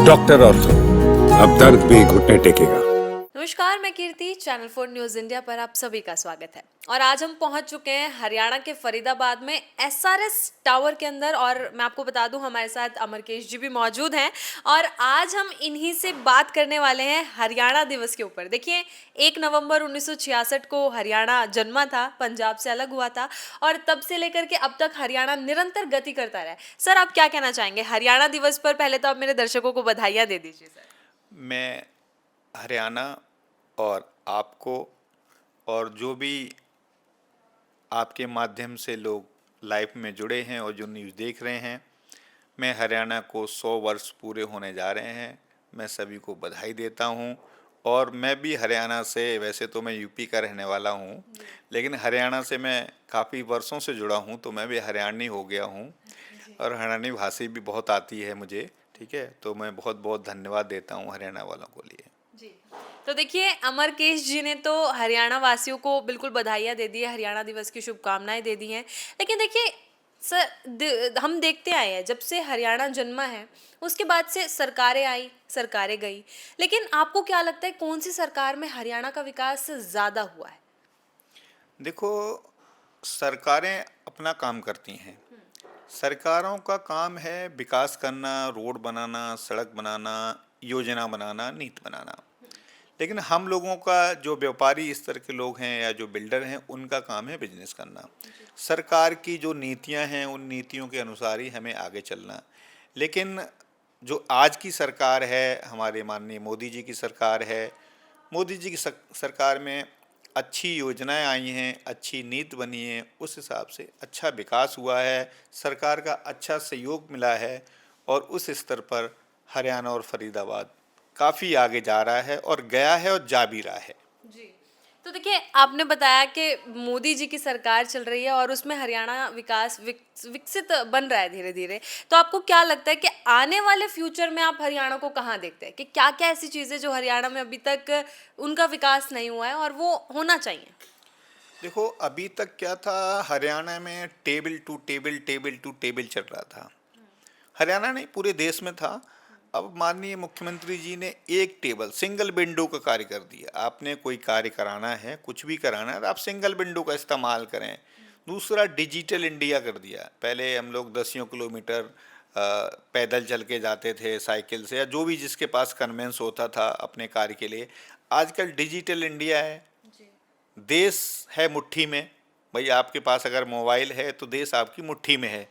Doctor ortho, अब दर्द भी घुटने टेकेगा। नमस्कार, मैं कीर्ति, चैनल 4 न्यूज़ इंडिया पर आप सभी का स्वागत है। और आज हम पहुंच चुके हैं हरियाणा के फरीदाबाद में एसआरएस टावर के अंदर। और मैं आपको बता दूं, हमारे साथ अमरकेश जी भी मौजूद हैं और आज हम इन्हीं से बात करने वाले हैं हरियाणा दिवस के ऊपर। देखिए, 1 नवंबर 1966 को हरियाणा जन्मा था, पंजाब से अलग हुआ था और तब से लेकर के अब तक हरियाणा निरंतर गति करता रहा है। सर, आप क्या कहना चाहेंगे हरियाणा दिवस पर? पहले तो आप मेरे दर्शकों को बधाइयाँ दे दीजिए सर। मैं हरियाणा और आपको और जो भी आपके माध्यम से लोग लाइव में जुड़े हैं और जो न्यूज़ देख रहे हैं, मैं हरियाणा को 100 वर्ष पूरे होने जा रहे हैं, मैं सभी को बधाई देता हूं। और मैं भी हरियाणा से, वैसे तो मैं यूपी का रहने वाला हूं, लेकिन हरियाणा से मैं काफ़ी वर्षों से जुड़ा हूं, तो मैं भी हरियाणवी हो गया हूं और हरियाणवी भाषा भी बहुत आती है मुझे। ठीक है, तो मैं बहुत बहुत धन्यवाद देता हूं हरियाणा वालों को लिए। जी। तो देखिए, अमरकेश जी ने तो हरियाणा वासियों को बिल्कुल बधाइयाँ दे दी है, हरियाणा दिवस की शुभकामनाएं दे दी हैं। लेकिन देखिए सर, हम देखते आए हैं जब से हरियाणा जन्मा है, उसके बाद से सरकारें आई, सरकारें गई। लेकिन आपको क्या लगता है, कौन सी सरकार में हरियाणा का विकास ज़्यादा हुआ है? देखो, सरकारें अपना काम करती हैं। सरकारों का काम है विकास करना, रोड बनाना, सड़क बनाना, योजना बनाना, नीति बनाना। लेकिन हम लोगों का, जो व्यापारी स्तर के लोग हैं या जो बिल्डर हैं, उनका काम है बिजनेस करना। सरकार की जो नीतियां हैं, उन नीतियों के अनुसार ही हमें आगे चलना। लेकिन जो आज की सरकार है, हमारे माननीय मोदी जी की सरकार है, मोदी जी की सरकार में अच्छी योजनाएं आई हैं, अच्छी नीति बनी है, उस हिसाब से अच्छा विकास हुआ है, सरकार का अच्छा सहयोग मिला है और उस स्तर पर हरियाणा और फरीदाबाद काफ़ी आगे जा रहा है और गया है और जा भी रहा है। जी। तो देखिए, आपने बताया कि मोदी जी की सरकार चल रही है और उसमें हरियाणा विकसित बन रहा है धीरे धीरे। तो आपको क्या लगता है कि आने वाले फ्यूचर में आप हरियाणा को कहाँ देखते हैं, कि क्या क्या ऐसी चीज़ें जो हरियाणा में अभी तक उनका विकास नहीं हुआ है और वो होना चाहिए? देखो, अभी तक क्या था, हरियाणा में table to table, table to table चल रहा था। हरियाणा नहीं, पूरे देश में था। अब माननीय मुख्यमंत्री जी ने एक टेबल, सिंगल विंडो का कार्य कर दिया। आपने कोई कार्य कराना है, कुछ भी कराना है, तो आप सिंगल विंडो का इस्तेमाल करें। दूसरा, डिजिटल इंडिया कर दिया। पहले हम लोग 10 किलोमीटर पैदल चल के जाते थे, साइकिल से, या जो भी जिसके पास कन्वेंस होता था अपने कार्य के लिए। आजकल डिजिटल इंडिया है, देश है मुट्ठी में। भाई, आपके पास अगर मोबाइल है तो देश आपकी मुट्ठी में है।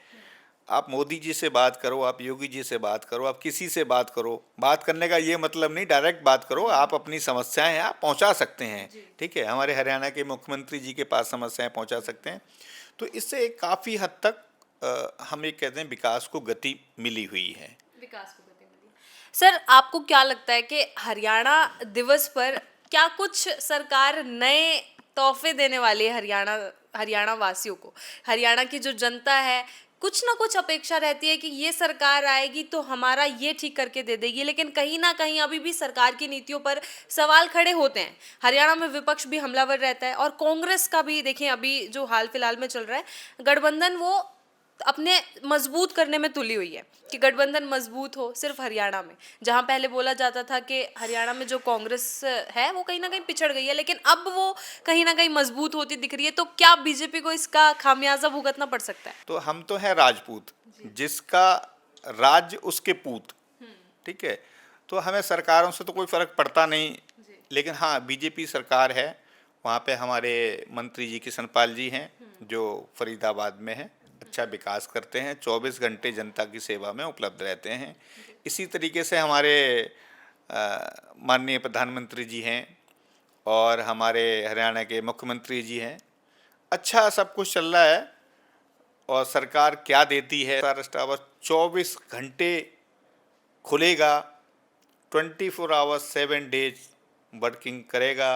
आप मोदी जी से बात करो, आप योगी जी से बात करो, आप किसी से बात करो। बात करने का ये मतलब नहीं डायरेक्ट बात करो, आप अपनी समस्याएं आप पहुंचा सकते हैं। ठीक है, हमारे हरियाणा के मुख्यमंत्री जी के पास समस्याएं पहुंचा सकते हैं। तो इससे काफ़ी हद तक हम ये कहते हैं विकास को गति मिली हुई है। विकास को गति मिली। सर, आपको क्या लगता है कि हरियाणा दिवस पर क्या कुछ सरकार नए तोहफे देने वाली है हरियाणा हरियाणा वासियों को? हरियाणा की जो जनता है, कुछ ना कुछ अपेक्षा रहती है कि ये सरकार आएगी तो हमारा ये ठीक करके दे देगी। लेकिन कहीं ना कहीं अभी भी सरकार की नीतियों पर सवाल खड़े होते हैं। हरियाणा में विपक्ष भी हमलावर रहता है और कांग्रेस का भी, देखिए अभी जो हाल फिलहाल में चल रहा है गठबंधन, वो अपने मजबूत करने में तुली हुई है कि गठबंधन मजबूत हो। सिर्फ हरियाणा में, जहां पहले बोला जाता था कि हरियाणा में जो कांग्रेस है वो कहीं ना कहीं पिछड़ गई है, लेकिन अब वो कहीं ना कहीं मजबूत होती दिख रही है। तो क्या बीजेपी को इसका खामियाजा भुगतना पड़ सकता है? तो हम तो हैं राजपूत, जिसका राज्य उसके पूत। ठीक है, तो हमें सरकारों से तो कोई फर्क पड़ता नहीं। लेकिन हाँ, बीजेपी सरकार है, वहाँ पे हमारे मंत्री जी किशन पाल जी हैं, जो फरीदाबाद में हैं, अच्छा विकास करते हैं, 24 घंटे जनता की सेवा में उपलब्ध रहते हैं। इसी तरीके से हमारे माननीय प्रधानमंत्री जी हैं और हमारे हरियाणा के मुख्यमंत्री जी हैं। अच्छा सब कुछ चल रहा है। और सरकार क्या देती है, टावर 24 घंटे खुलेगा, 24 आवर्स 7 डेज वर्किंग करेगा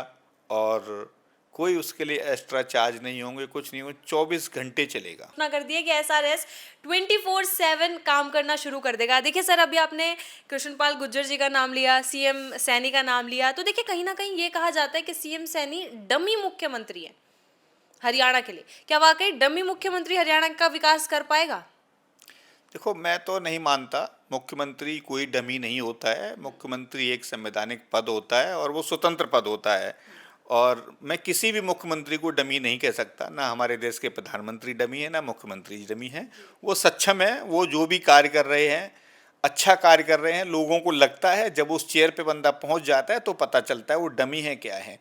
और कोई उसके लिए एक्स्ट्रा चार्ज नहीं होंगे, कुछ नहीं होंगे, 24 घंटे चलेगा। अपना कर दिया कि एसआरएस 24/7 काम करना शुरू कर देगा। देखिए सर, अभी आपने कृष्णपाल गुर्जर जी का नाम लिया, सीएम सैनी का नाम लिया। तो देखिए, कहीं ना कहीं ये कहा जाता है कि सीएम सैनी डमी मुख्यमंत्री है हरियाणा के लिए। क्या वाकई डमी मुख्यमंत्री हरियाणा का विकास कर पाएगा? देखो, मैं तो नहीं मानता। मुख्यमंत्री कोई डमी नहीं होता है। मुख्यमंत्री एक संवैधानिक पद होता है और वो स्वतंत्र पद होता है, और मैं किसी भी मुख्यमंत्री को डमी नहीं कह सकता। ना हमारे देश के प्रधानमंत्री डमी है, ना मुख्यमंत्री जी डमी है। वो सक्षम है, वो जो भी कार्य कर रहे हैं अच्छा कार्य कर रहे हैं। लोगों को लगता है जब उस चेयर पे बंदा पहुंच जाता है तो पता चलता है वो डमी है क्या है।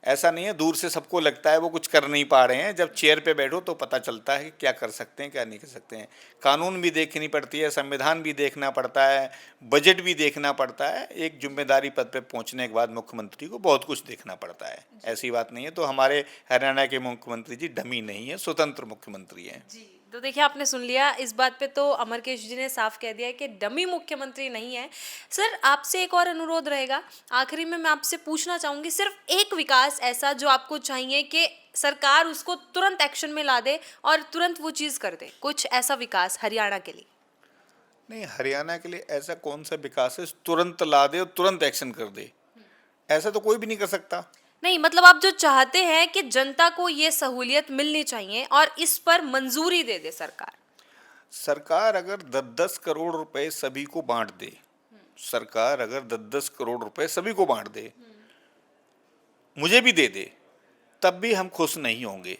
ऐसा नहीं है दूर से सबको लगता है वो कुछ कर नहीं पा रहे हैं, जब चेयर पे बैठो तो पता चलता है कि क्या कर सकते हैं क्या नहीं कर सकते हैं। कानून भी देखनी पड़ती है, संविधान भी देखना पड़ता है, बजट भी देखना पड़ता है। एक जिम्मेदारी पद पे पहुंचने के बाद मुख्यमंत्री को बहुत कुछ देखना पड़ता है, ऐसी बात नहीं है। तो हमारे हरियाणा के मुख्यमंत्री जी डमी नहीं है, स्वतंत्र मुख्यमंत्री हैं। जी, तो देखिए आपने सुन लिया, इस बात पे तो अमरकेश जी ने साफ कह दिया है कि डमी मुख्यमंत्री नहीं है। सर आपसे एक और अनुरोध रहेगा, आखिरी में मैं आपसे पूछना चाहूंगी सिर्फ एक विकास ऐसा जो आपको चाहिए कि सरकार उसको तुरंत एक्शन में ला दे और तुरंत वो चीज़ कर दे, कुछ ऐसा विकास हरियाणा के लिए। नहीं, हरियाणा के लिए ऐसा कौन सा विकास है तुरंत ला दे और तुरंत एक्शन कर दे? ऐसा तो कोई भी नहीं कर सकता। नहीं मतलब आप जो चाहते हैं कि जनता को ये सहूलियत मिलनी चाहिए और इस पर मंजूरी दे दे सरकार। सरकार अगर 10-10 करोड़ रुपए सभी को बांट दे, सरकार अगर 10-10 करोड़ रुपए सभी को बांट दे, मुझे भी दे दे, तब भी हम खुश नहीं होंगे।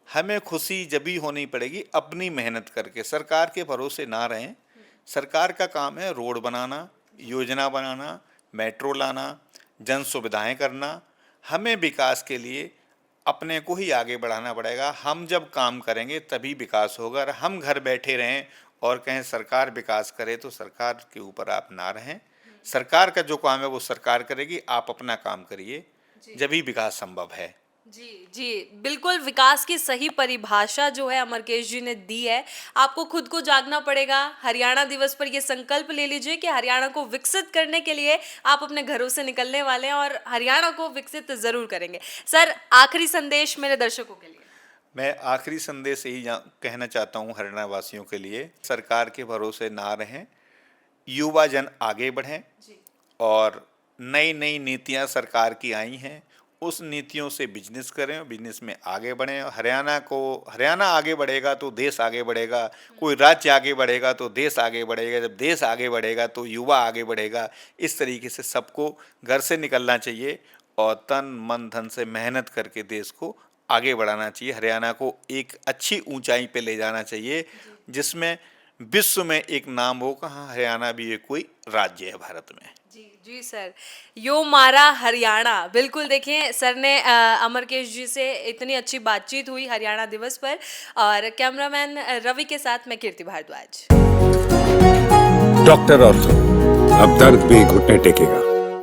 हमें खुशी जब भी होनी पड़ेगी अपनी मेहनत करके। सरकार के भरोसे ना रहें। सरकार का काम है रोड बनाना, योजना बनाना, मेट्रो लाना, जन सुविधाएं करना। हमें विकास के लिए अपने को ही आगे बढ़ाना पड़ेगा। हम जब काम करेंगे तभी विकास होगा। अगर हम घर बैठे रहें और कहें सरकार विकास करे तो सरकार के ऊपर आप ना रहें। सरकार का जो काम है वो सरकार करेगी, आप अपना काम करिए, जब ही विकास संभव है। जी जी बिल्कुल, विकास की सही परिभाषा जो है अमरकेश जी ने दी है। आपको खुद को जागना पड़ेगा। हरियाणा दिवस पर ये संकल्प ले लीजिए कि हरियाणा को विकसित करने के लिए आप अपने घरों से निकलने वाले हैं और हरियाणा को विकसित जरूर करेंगे। सर आखिरी संदेश मेरे दर्शकों के लिए। मैं आखिरी संदेश यही कहना चाहता हूँ हरियाणा वासियों के लिए, सरकार के भरोसे ना रहें, युवा जन आगे बढ़ें और नई नई नीतियाँ सरकार की आई हैं, उस नीतियों से बिजनेस करें, बिजनेस में आगे बढ़ें। हरियाणा आगे बढ़ेगा तो देश आगे बढ़ेगा, कोई राज्य आगे बढ़ेगा तो देश आगे बढ़ेगा, जब देश आगे बढ़ेगा तो युवा आगे बढ़ेगा। इस तरीके से सबको घर से निकलना चाहिए और तन मन धन से मेहनत करके देश को आगे बढ़ाना चाहिए। हरियाणा को एक अच्छी ऊंचाई पे ले जाना चाहिए जिसमें विश्व में एक नाम हो कि हाँ हरियाणा भी ये कोई राज्य है भारत में। जी जी सर, यो मारा हरियाणा। बिल्कुल देखिए सर ने अमरकेश जी से इतनी अच्छी बातचीत हुई हरियाणा दिवस पर। और कैमरामैन रवि के साथ मैं कीर्ति भारद्वाज। डॉक्टर ऑर्थो, अब दर्द भी घुटने टेकेगा।